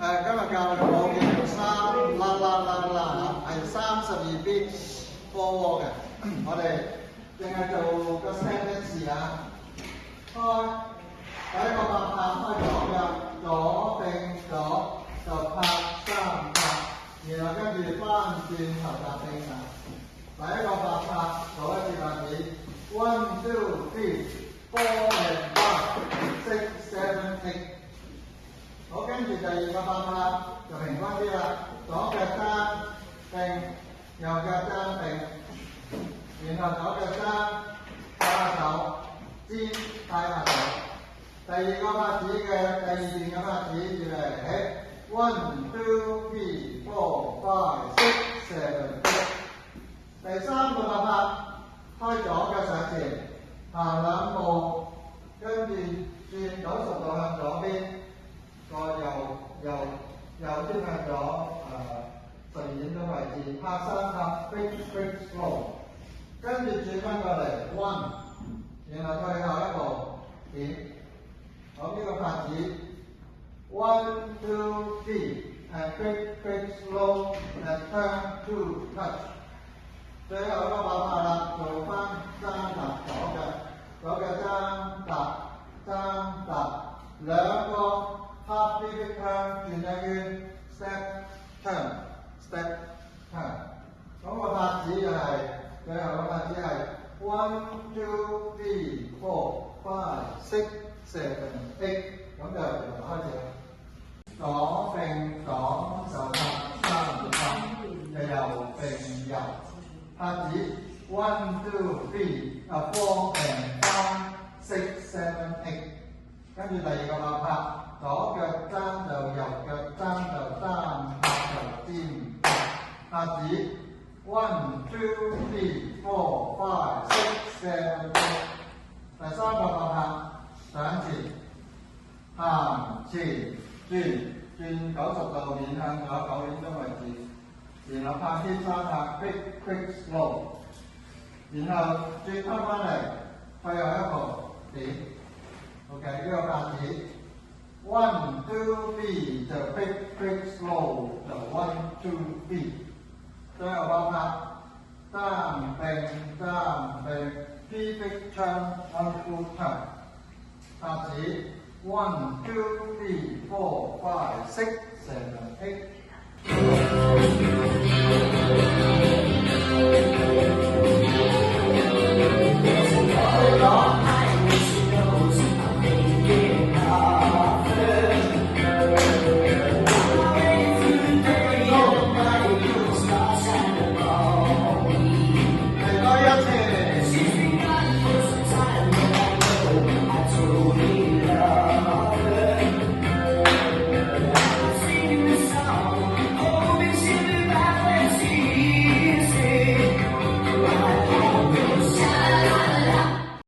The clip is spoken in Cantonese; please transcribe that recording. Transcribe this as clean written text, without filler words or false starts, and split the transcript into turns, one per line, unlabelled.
今日教嘅舞叫三啦啦啦啦係32 beat 波嘅，我哋淨係做個 step 一次啊。開第一個拍開左腳，左定左就拍3拍，然後跟住翻轉頭搭定啊。第一個拍做一次拍子 ，1 2 3 4 and 5 6 7 8。好，跟住第二個拍就平均啲啦，左腳踭定，右腳踭定，然後左腳踭打下手，尖帶下手。第二個拍子嘅第二段嘅拍子預備起 ，1 2 3 4 5 6 7 8。第三個拍開左腳上前，行2步，跟住轉90度向左邊。個右邊向左順點嘅位置，拍3拍 ，quick slow， 跟住轉翻過嚟 1， 然後退後一步點。好，呢個拍子 1 2 3 and quick slow and turn to touch。最後一個拍啦，做翻踭踏左腳踭踏兩個。half pivot turn 轉一圈 ，step turn。咁個拍子就係最後個拍子係 1 2 3 4 5 6 7 8， 咁就開始啦。左並左就拍3拍，右並右，拍子 1 2 3 4 and 5 6 7 8， 跟住第二個拍。左腳踭就右腳踭就3拍就尖拍子 1 2 3 4 5 6 7 8。第三個拍上前行前轉90度面向左9點鐘位置，然後拍添3拍 quick slow， 然後轉翻嚟退後一步點。OK， 呢個拍子。1 2 3就 quick slow 就 1 2 3， 最後拍踭並 pivot turn on full turn， 拍子 1 2 3 4 5 6 7 8。